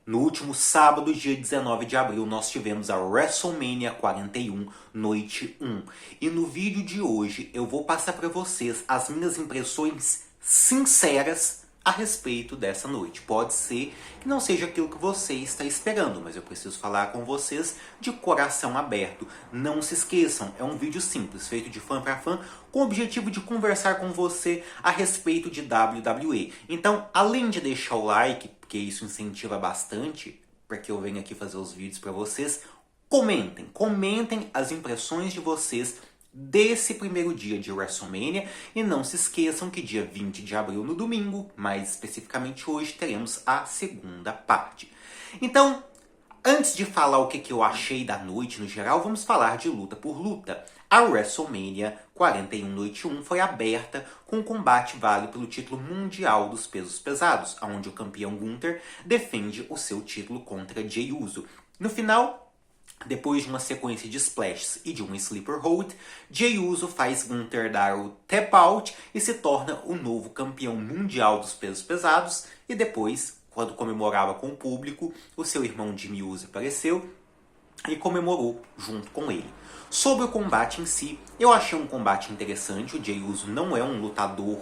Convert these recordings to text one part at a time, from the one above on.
No último sábado, dia 19 de abril, nós tivemos a WrestleMania 41, noite 1. E no vídeo de hoje eu vou passar para vocês as minhas impressões sinceras a respeito dessa noite. Pode ser que não seja aquilo que você está esperando, mas eu preciso falar com vocês de coração aberto. Não se esqueçam, é um vídeo simples, feito de fã para fã, com o objetivo de conversar com você a respeito de WWE. Então, além de deixar o like, porque isso incentiva bastante, para que eu venha aqui fazer os vídeos para vocês, comentem as impressões de vocês desse primeiro dia de WrestleMania. E não se esqueçam que dia 20 de abril, no domingo, mais especificamente hoje, teremos a segunda parte. Então, antes de falar o que eu achei da noite no geral, vamos falar de luta por luta. A WrestleMania 41 Noite 1 foi aberta com um combate válido pelo título mundial dos pesos pesados, onde o campeão Gunther defende o seu título contra Jey Uso. No final, depois de uma sequência de splashes e de um sleeper hold, Jey Uso faz Gunther dar o tap out e se torna o novo campeão mundial dos pesos pesados. E depois, quando comemorava com o público, o seu irmão Jimmy Uso apareceu e comemorou junto com ele. Sobre o combate em si, eu achei um combate interessante. O Jey Uso não é um lutador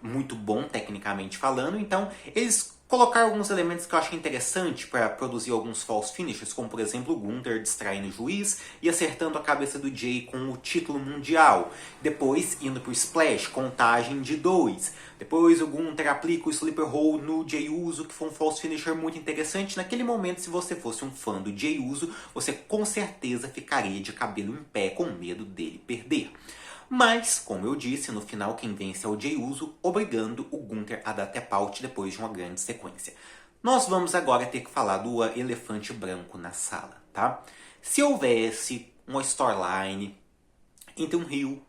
muito bom tecnicamente falando, então eles colocaram alguns elementos que eu achei interessante para produzir alguns false finishes, como por exemplo o Gunther distraindo o juiz e acertando a cabeça do Jey com o título mundial. Depois indo pro splash, contagem de 2. Depois o Gunther aplica o sleeper hold no Jey Uso, que foi um false finisher muito interessante. Naquele momento, se você fosse um fã do Jey Uso, você com certeza ficaria de cabelo em pé com medo dele perder. Mas, como eu disse, no final quem vence é o Jey Uso, obrigando o Gunther a dar tap out depois de uma grande sequência. Nós vamos agora ter que falar do elefante branco na sala, tá? Se houvesse uma storyline entre um heel,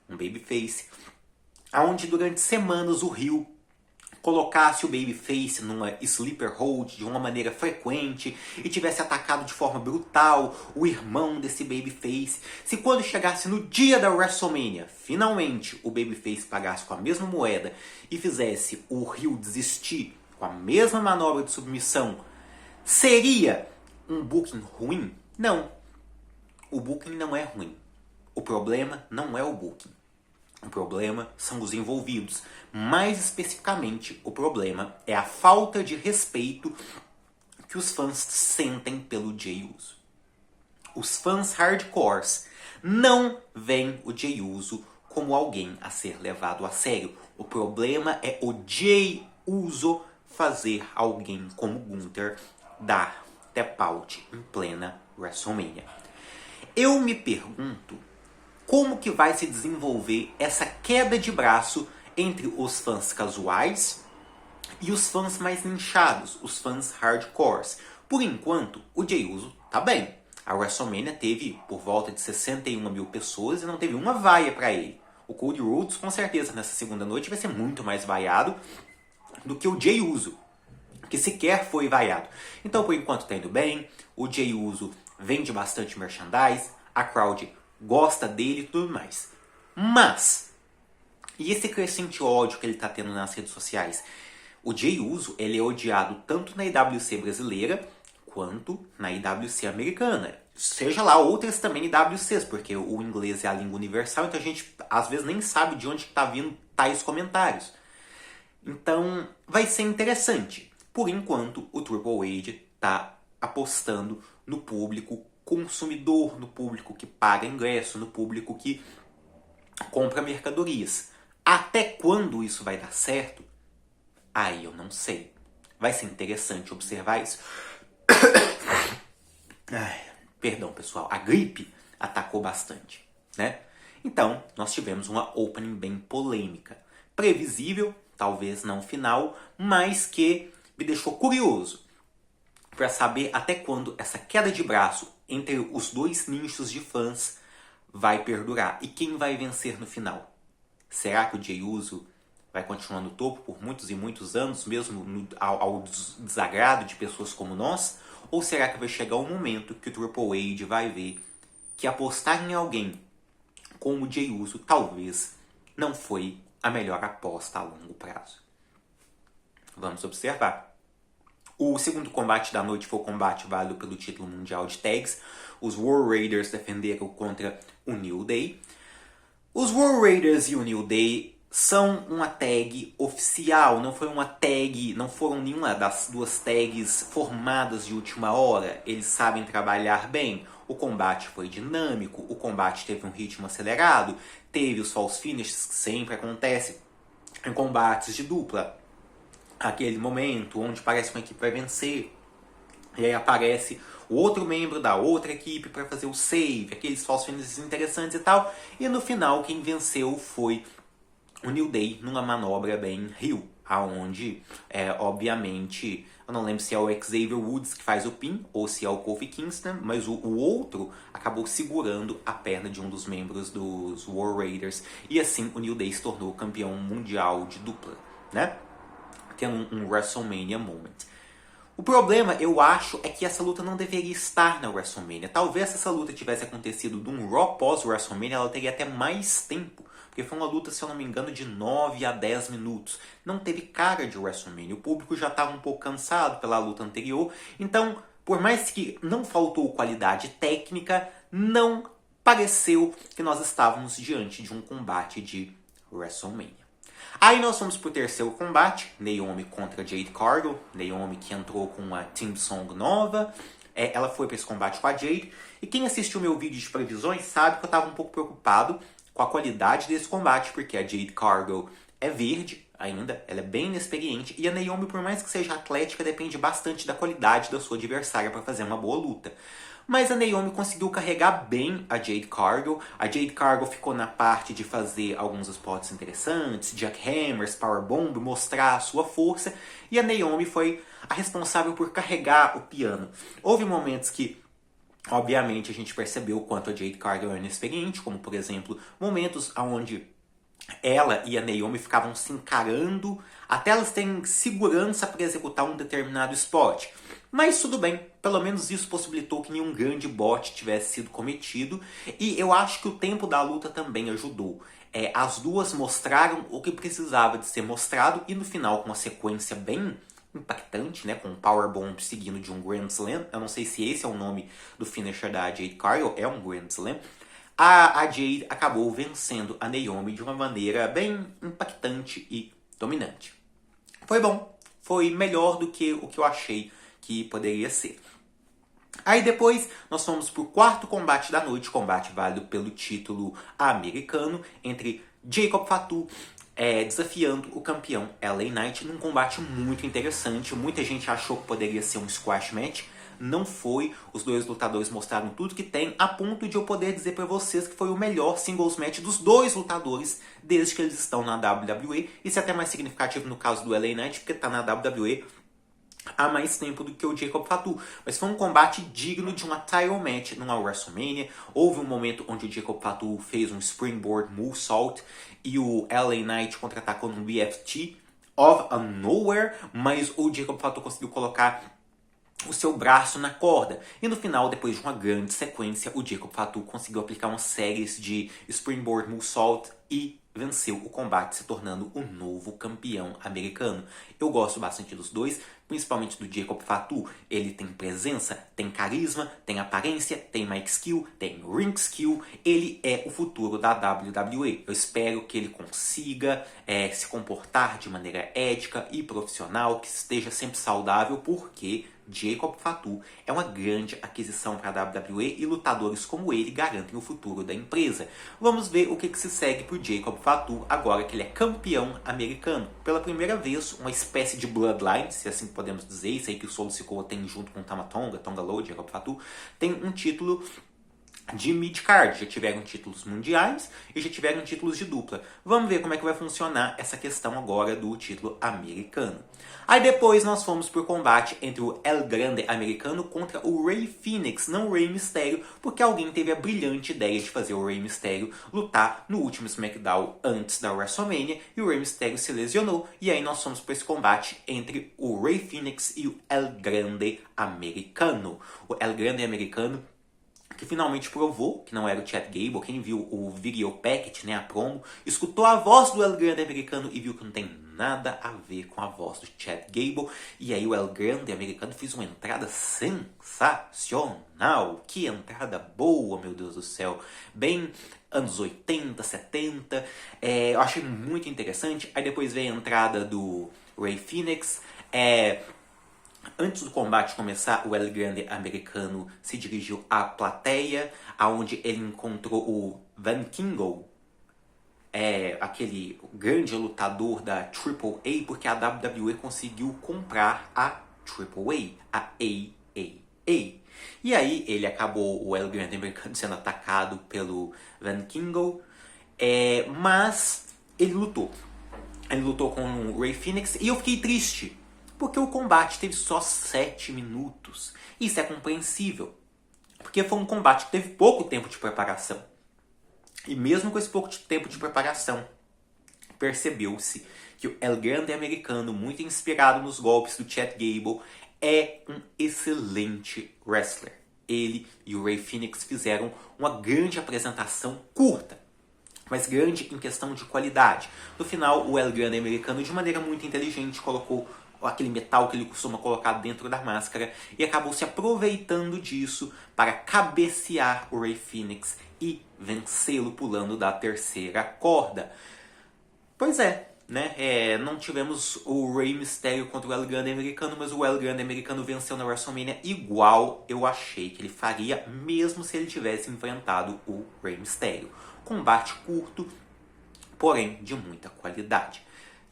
um babyface, onde durante semanas o heel colocasse o babyface numa sleeper hold de uma maneira frequente e tivesse atacado de forma brutal o irmão desse babyface, se quando chegasse no dia da WrestleMania, finalmente o babyface pagasse com a mesma moeda e fizesse o heel desistir com a mesma manobra de submissão, seria um booking ruim? Não. O booking não é ruim. O problema não é o booking. O problema são os envolvidos. Mais especificamente, o problema é a falta de respeito que os fãs sentem pelo Jey Uso. Os fãs hardcores não veem o Jey Uso como alguém a ser levado a sério. O problema é o Jey Uso fazer alguém como Gunther dar tap out em plena WrestleMania. Eu me pergunto como que vai se desenvolver essa queda de braço entre os fãs casuais e os fãs mais nichados, os fãs hardcores. Por enquanto, o Jey Uso tá bem. A WrestleMania teve por volta de 61 mil pessoas e não teve uma vaia para ele. O Cody Rhodes, com certeza, nessa segunda noite vai ser muito mais vaiado do que o Jey Uso, que sequer foi vaiado. Então, por enquanto, tá indo bem. O Jey Uso vende bastante merchandise, a crowd gosta dele e tudo mais. Mas, e esse crescente ódio que ele está tendo nas redes sociais? O Jey Uso, ele é odiado tanto na IWC brasileira quanto na IWC americana. Seja lá outras também IWCs, porque o inglês é a língua universal, então a gente às vezes nem sabe de onde está vindo tais comentários. Então, vai ser interessante. Por enquanto, o Triple H está apostando no público consumidor, no público que paga ingresso, no público que compra mercadorias. Até quando isso vai dar certo? Aí eu não sei. Vai ser interessante observar isso. Perdão, pessoal. A gripe atacou bastante, né? Então, nós tivemos uma opening bem polêmica. Previsível, talvez não final, mas que me deixou curioso para saber até quando essa queda de braço entre os dois nichos de fãs vai perdurar. E quem vai vencer no final? Será que o Jey Uso vai continuar no topo por muitos e muitos anos, mesmo ao desagrado de pessoas como nós? Ou será que vai chegar um momento que o Triple H vai ver que apostar em alguém como o Jey Uso talvez não foi a melhor aposta a longo prazo? Vamos observar. O segundo combate da noite foi o combate válido pelo título mundial de tags. Os War Raiders defenderam contra o New Day. Os War Raiders e o New Day são uma tag oficial, não foi uma tag, não foram nenhuma das duas tags formadas de última hora. Eles sabem trabalhar bem. O combate foi dinâmico, o combate teve um ritmo acelerado, teve os false finishes que sempre acontece em combates de dupla. Aquele momento onde parece que uma equipe vai vencer, e aí aparece o outro membro da outra equipe para fazer o save, aqueles false finishes interessantes e tal. E no final quem venceu foi o New Day numa manobra bem heel, aonde, obviamente, eu não lembro se é o Xavier Woods que faz o pin ou se é o Kofi Kingston, mas o outro acabou segurando a perna de um dos membros dos War Raiders e assim o New Day se tornou campeão mundial de dupla, né? Tendo um WrestleMania moment. O problema, eu acho, é que essa luta não deveria estar na WrestleMania. Talvez se essa luta tivesse acontecido num Raw pós-WrestleMania, ela teria até mais tempo. Porque foi uma luta, se eu não me engano, de 9 a 10 minutos. Não teve cara de WrestleMania. O público já estava um pouco cansado pela luta anterior. Então, por mais que não faltou qualidade técnica, não pareceu que nós estávamos diante de um combate de WrestleMania. Aí nós fomos pro terceiro combate, Naomi contra Jade Cargill. Naomi que entrou com uma team song nova. Ela foi para esse combate com a Jade. E quem assistiu meu vídeo de previsões sabe que eu estava um pouco preocupado com a qualidade desse combate, porque a Jade Cargill é verde ainda, ela é bem inexperiente, e a Naomi, por mais que seja atlética, depende bastante da qualidade da sua adversária para fazer uma boa luta. Mas a Naomi conseguiu carregar bem a Jade Cargill. A Jade Cargill ficou na parte de fazer alguns spots interessantes, jackhammers, powerbomb, mostrar a sua força. E a Naomi foi a responsável por carregar o piano. Houve momentos que, obviamente, a gente percebeu o quanto a Jade Cargill é inexperiente, como, por exemplo, momentos onde ela e a Naomi ficavam se encarando até elas terem segurança para executar um determinado spot. Mas tudo bem, pelo menos isso possibilitou que nenhum grande bot tivesse sido cometido. E eu acho que o tempo da luta também ajudou. As duas mostraram o que precisava de ser mostrado e no final, com uma sequência bem impactante, né, com um powerbomb seguindo de um Grand Slam. Eu não sei se esse é o nome do finisher da Jade Cargill, é um Grand Slam. A Jade acabou vencendo a Naomi de uma maneira bem impactante e dominante. Foi bom, foi melhor do que o que eu achei que poderia ser. Aí depois nós fomos para o quarto combate da noite, combate válido pelo título americano, entre Jacob Fatu desafiando o campeão LA Knight num combate muito interessante. Muita gente achou que poderia ser um squash match. Não foi, os dois lutadores mostraram tudo que tem, a ponto de eu poder dizer para vocês que foi o melhor singles match dos dois lutadores desde que eles estão na WWE. Isso é até mais significativo no caso do LA Knight, porque está na WWE há mais tempo do que o Jacob Fatu. Mas foi um combate digno de uma title match numa WrestleMania. Houve um momento onde o Jacob Fatu fez um springboard moonsault e o LA Knight contra-atacou no BFT of a nowhere, mas o Jacob Fatu conseguiu colocar o seu braço na corda. E no final, depois de uma grande sequência, o Jacob Fatu conseguiu aplicar uma série de springboard moonsault e venceu o combate, se tornando o novo campeão americano. Eu gosto bastante dos dois, principalmente do Jacob Fatu. Ele tem presença, tem carisma, tem aparência, tem mic skill, tem ring skill. Ele é o futuro da WWE. Eu espero que ele consiga se comportar de maneira ética e profissional, que esteja sempre saudável, porque Jacob Fatu é uma grande aquisição para a WWE e lutadores como ele garantem o futuro da empresa. Vamos ver o que se segue para o Jacob Fatu agora que ele é campeão americano. Pela primeira vez, uma espécie de bloodline, se assim podemos dizer, isso aí que o Solo Sikoa tem junto com o Tama Tonga, Tonga Loa, Jacob Fatu, tem um título de mid-card. Já tiveram títulos mundiais e já tiveram títulos de dupla. Vamos ver como é que vai funcionar essa questão agora do título americano. Aí depois nós fomos pro combate entre o El Grande americano contra o Rey Fenix, não o Rey Mysterio, porque alguém teve a brilhante ideia de fazer o Rey Mysterio lutar no último SmackDown antes da WrestleMania e o Rey Mysterio se lesionou. E aí nós fomos para esse combate entre o Rey Fenix e o El Grande americano. O El Grande americano que finalmente provou que não era o Chad Gable. Quem viu o video packet, né, a promo, escutou a voz do El Grande americano e viu que não tem nada a ver com a voz do Chad Gable. E aí o El Grande americano fez uma entrada sensacional. Que entrada boa, meu Deus do céu. Bem anos 80, 70. Eu achei muito interessante. Aí depois veio a entrada do Rey Fenix. Antes do combate começar, o El Grande americano se dirigiu à plateia, aonde ele encontrou o Van Kingle, aquele grande lutador da AAA, porque a WWE conseguiu comprar a AAA, a AAA. E aí ele acabou, o El Grande americano, sendo atacado pelo Van Kingle, mas ele lutou. Ele lutou com o Rey Fenix e eu fiquei triste, porque o combate teve só 7 minutos. Isso é compreensível, porque foi um combate que teve pouco tempo de preparação. E mesmo com esse pouco de tempo de preparação, percebeu-se que o El Grande americano, muito inspirado nos golpes do Chad Gable, é um excelente wrestler. Ele e o Rey Fenix fizeram uma grande apresentação curta, mas grande em questão de qualidade. No final, o El Grande americano, de maneira muito inteligente, colocou aquele metal que ele costuma colocar dentro da máscara e acabou se aproveitando disso para cabecear o Rey Fenix e vencê-lo pulando da terceira corda. Pois é, né? Não tivemos o Rey Mysterio contra o El Grande americano, mas o El Grande americano venceu na WrestleMania igual eu achei que ele faria, mesmo se ele tivesse enfrentado o Rey Mysterio. Combate curto, porém de muita qualidade.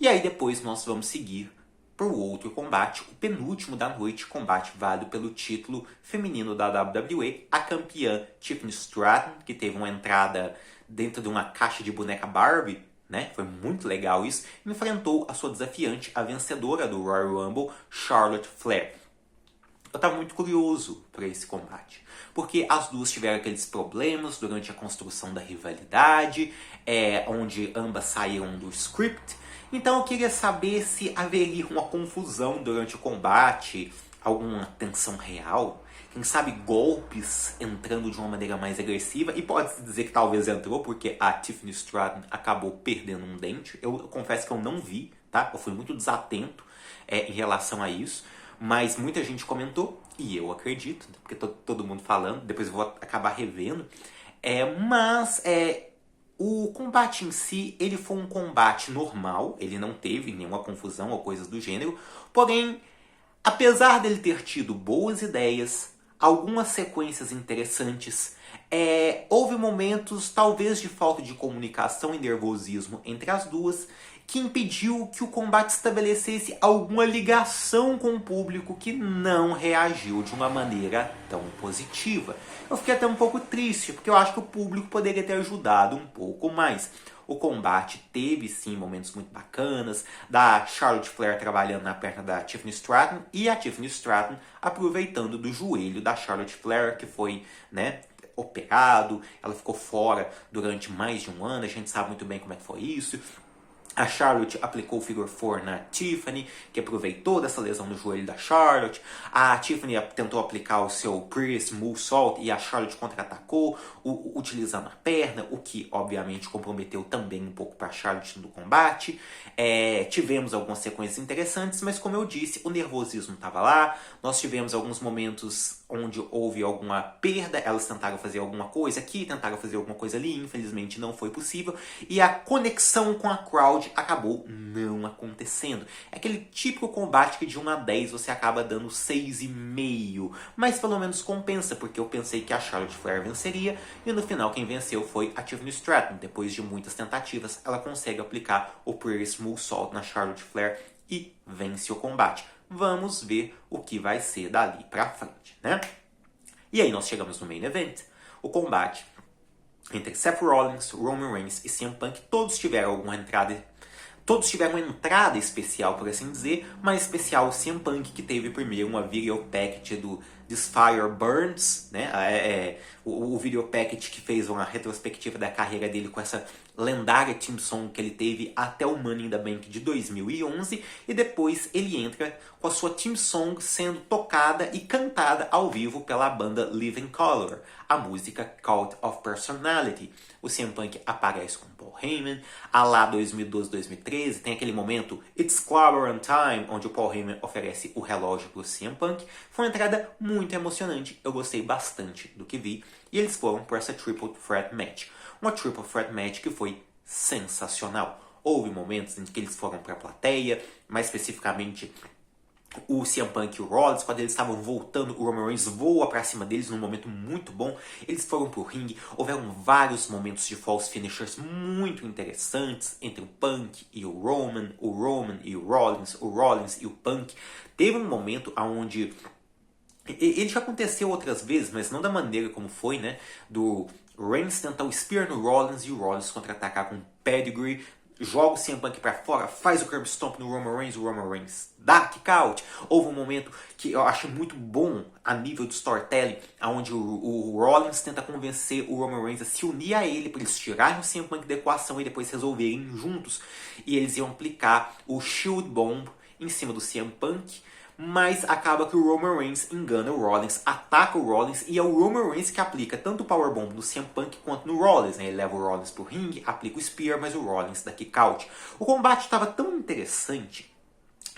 E aí depois nós vamos seguir para o outro combate, o penúltimo da noite, combate válido pelo título feminino da WWE, a campeã Tiffany Stratton, que teve uma entrada dentro de uma caixa de boneca Barbie, né? Foi muito legal isso, enfrentou a sua desafiante, a vencedora do Royal Rumble, Charlotte Flair. Eu estava muito curioso para esse combate, porque as duas tiveram aqueles problemas durante a construção da rivalidade, onde ambas saíram do script. Então eu queria saber se haveria uma confusão durante o combate, alguma tensão real, quem sabe golpes entrando de uma maneira mais agressiva, e pode-se dizer que talvez entrou, porque a Tiffany Stratton acabou perdendo um dente. Eu confesso que eu não vi, tá? Eu fui muito desatento em relação a isso, mas muita gente comentou, e eu acredito, porque todo mundo falando, depois eu vou acabar revendo, o combate em si, ele foi um combate normal, ele não teve nenhuma confusão ou coisas do gênero, porém, apesar dele ter tido boas ideias, algumas sequências interessantes, houve momentos talvez de falta de comunicação e nervosismo entre as duas, que impediu que o combate estabelecesse alguma ligação com o público que não reagiu de uma maneira tão positiva. Eu fiquei até um pouco triste, porque eu acho que o público poderia ter ajudado um pouco mais. O combate teve sim momentos muito bacanas, da Charlotte Flair trabalhando na perna da Tiffany Stratton e a Tiffany Stratton aproveitando do joelho da Charlotte Flair, que foi, operado, ela ficou fora durante mais de um ano, a gente sabe muito bem como é que foi isso. A Charlotte aplicou o Figure 4 na Tiffany, que aproveitou dessa lesão no joelho da Charlotte. A Tiffany tentou aplicar o seu Priest Moonsault e a Charlotte contra-atacou, utilizando a perna, o que obviamente comprometeu também um pouco para a Charlotte no combate. Tivemos algumas sequências interessantes, mas como eu disse, o nervosismo estava lá. Nós tivemos alguns momentos onde houve alguma perda, elas tentaram fazer alguma coisa aqui, tentaram fazer alguma coisa ali, infelizmente não foi possível. E a conexão com a crowd acabou não acontecendo. É aquele típico combate que de 1 a 10 você acaba dando 6,5. Mas pelo menos compensa, porque eu pensei que a Charlotte Flair venceria. E no final quem venceu foi a Tiffany Stratton. Depois de muitas tentativas, ela consegue aplicar o Priest Moonsault na Charlotte Flair e vence o combate. Vamos ver o que vai ser dali pra frente, né? E aí nós chegamos no main event. O combate entre Seth Rollins, Roman Reigns e CM Punk, todos tiveram alguma entrada Todos tiveram uma entrada especial, por assim dizer, mas especial o CM Punk, que teve primeiro uma video package do This Fire Burns, né? O video package que fez uma retrospectiva da carreira dele com essa lendária team song que ele teve até o Money in the Bank de 2011, e depois ele entra com a sua team song sendo tocada e cantada ao vivo pela banda Living Colour, a música Cult of Personality. O CM Punk aparece com Paul Heyman, a lá 2012-2013, tem aquele momento It's Clobberin' Time, onde o Paul Heyman oferece o relógio para o CM Punk. Foi uma entrada muito emocionante, eu gostei bastante do que vi, e eles foram por essa Triple Threat Match. Uma Triple Threat Match que foi sensacional. Houve momentos em que eles foram para a plateia, mais especificamente o CM Punk e o Rollins, quando eles estavam voltando, o Roman Reigns voa pra cima deles num momento muito bom. Eles foram pro ringue, houveram vários momentos de false finishers muito interessantes entre o Punk e o Roman e o Rollins e o Punk. Teve um momento onde ele já aconteceu outras vezes, mas não da maneira como foi, né? Do Reigns tentar o Spear no Rollins e o Rollins contra-atacar com pedigree, joga o CM Punk pra fora, faz o curb stomp no Roman Reigns dá kick out. Houve um momento que eu acho muito bom a nível de storytelling, onde o Rollins tenta convencer o Roman Reigns a se unir a ele para eles tirarem o CM Punk da equação e depois resolverem juntos. E eles iam aplicar o Shield Bomb em cima do CM Punk, mas acaba que o Roman Reigns engana o Rollins, ataca o Rollins, e é o Roman Reigns que aplica tanto o Powerbomb no CM Punk quanto no Rollins, né? Ele leva o Rollins pro ringue, aplica o Spear, mas o Rollins dá kick out. O combate estava tão interessante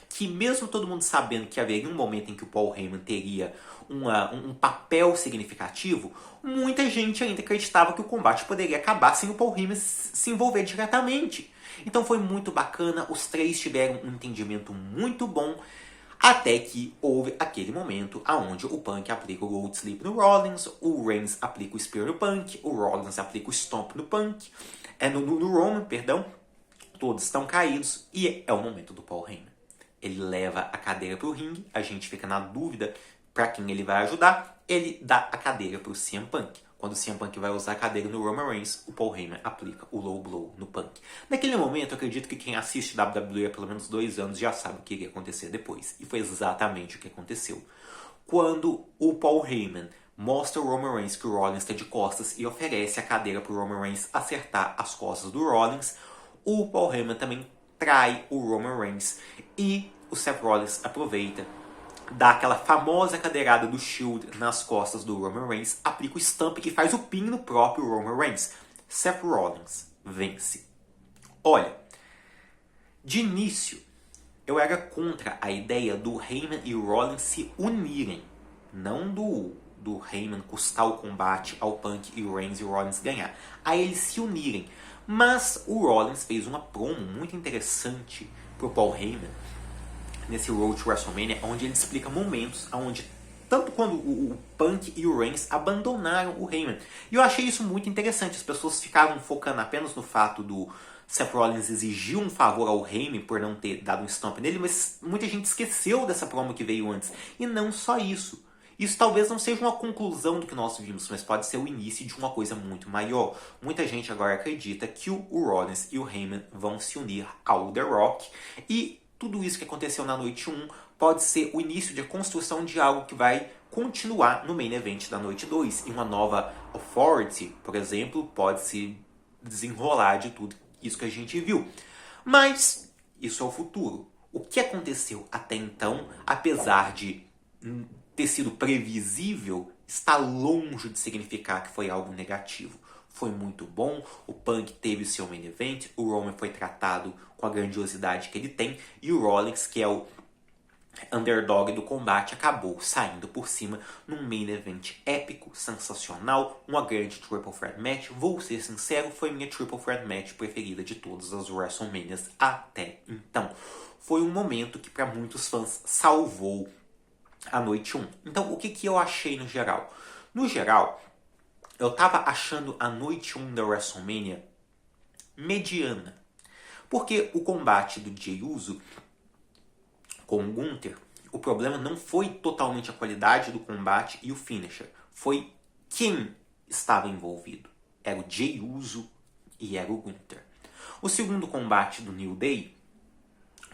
que, mesmo todo mundo sabendo que haveria um momento em que o Paul Heyman teria um papel significativo, muita gente ainda acreditava que o combate poderia acabar sem o Paul Heyman se envolver diretamente. Então foi muito bacana, os três tiveram um entendimento muito bom, até que houve aquele momento onde o Punk aplica o Gold Sleep no Rollins, o Reigns aplica o Spear no Punk, o Rollins aplica o Stomp no Punk, no Roman, perdão. Todos estão caídos e é o momento do Paul Heyman. Ele leva a cadeira para o ringue, a gente fica na dúvida para quem ele vai ajudar, ele dá a cadeira para o CM Punk. Quando o CM Punk vai usar a cadeira no Roman Reigns, o Paul Heyman aplica o Low Blow no Punk. Naquele momento, eu acredito que quem assiste WWE há pelo menos 2 anos já sabe o que iria acontecer depois. E foi exatamente o que aconteceu. Quando o Paul Heyman mostra o Roman Reigns que o Rollins está de costas e oferece a cadeira para o Roman Reigns acertar as costas do Rollins, o Paul Heyman também trai o Roman Reigns e o Seth Rollins aproveita, dá aquela famosa cadeirada do Shield nas costas do Roman Reigns, aplica o Stomp que faz o pin no próprio Roman Reigns. Seth Rollins vence. Olha, de início eu era contra a ideia do Heyman e o Rollins se unirem, não do Heyman custar o combate ao Punk e o Reigns e o Rollins ganhar, a eles se unirem. Mas o Rollins fez uma promo muito interessante pro Paul Heyman nesse Road to WrestleMania, onde ele explica momentos onde, tanto quando o Punk e o Reigns abandonaram o Heyman. E eu achei isso muito interessante. As pessoas ficavam focando apenas no fato do Seth Rollins exigir um favor ao Heyman por não ter dado um stomp nele, mas muita gente esqueceu dessa promo que veio antes. E não só isso. Isso talvez não seja uma conclusão do que nós vimos, mas pode ser o início de uma coisa muito maior. Muita gente agora acredita que o Rollins e o Heyman vão se unir ao The Rock, e tudo isso que aconteceu na noite 1 pode ser o início de construção de algo que vai continuar no Main Event da noite 2. E uma nova Authority, por exemplo, pode se desenrolar de tudo isso que a gente viu. Mas isso é o futuro. O que aconteceu até então, apesar de ter sido previsível, está longe de significar que foi algo negativo. Foi muito bom, o Punk teve o seu Main Event, o Roman foi tratado com a grandiosidade que ele tem, e o Rollins, que é o underdog do combate, acabou saindo por cima num Main Event épico, sensacional, uma grande Triple Threat Match. Vou ser sincero, foi minha Triple Threat Match preferida de todas as WrestleManias até então. Foi um momento que para muitos fãs salvou a noite 1. Então, o que eu achei no geral? No geral, eu tava achando a noite 1 da WrestleMania mediana. Porque o combate do Jey Uso com o Gunther, o problema não foi totalmente a qualidade do combate e o finisher. Foi quem estava envolvido. Era o Jey Uso e era o Gunther. O segundo combate do New Day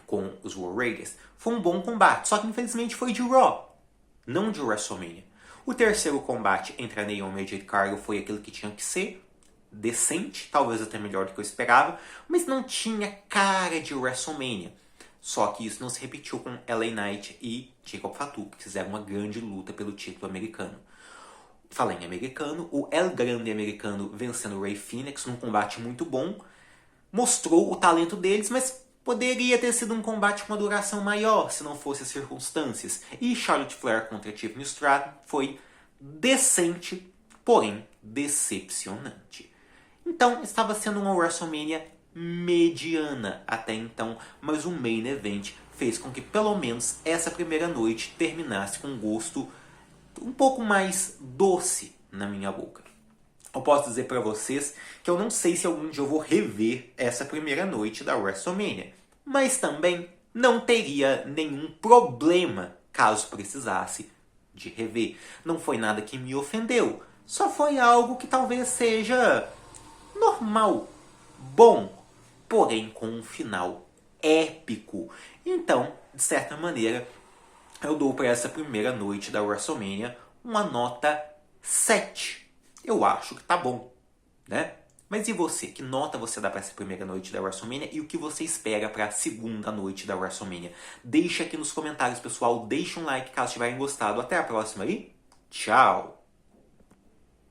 com os War Raiders. Foi um bom combate, só que infelizmente foi de Raw, não de WrestleMania. O terceiro combate entre a Naomi e a Jade Cargill foi aquele que tinha que ser, decente, talvez até melhor do que eu esperava, mas não tinha cara de WrestleMania. Só que isso não se repetiu com LA Knight e Jacob Fatu, que fizeram uma grande luta pelo título americano. Falei em americano, o El Grande americano vencendo o Rey Fenix num combate muito bom, mostrou o talento deles, mas poderia ter sido um combate com uma duração maior se não fossem as circunstâncias. E Charlotte Flair contra Tiffany Stratton foi decente, porém decepcionante. Então, estava sendo uma WrestleMania mediana até então, mas o Main Event fez com que pelo menos essa primeira noite terminasse com um gosto um pouco mais doce na minha boca. Eu posso dizer para vocês que eu não sei se algum dia eu vou rever essa primeira noite da WrestleMania, mas também não teria nenhum problema caso precisasse de rever. Não foi nada que me ofendeu, só foi algo que talvez seja normal, bom, porém com um final épico. Então, de certa maneira, eu dou para essa primeira noite da WrestleMania uma nota 7. Eu acho que tá bom, né? Mas e você? Que nota você dá para essa primeira noite da WrestleMania e o que você espera para a segunda noite da WrestleMania? Deixa aqui nos comentários, pessoal. Deixa um like caso tiverem gostado. Até a próxima aí. Tchau!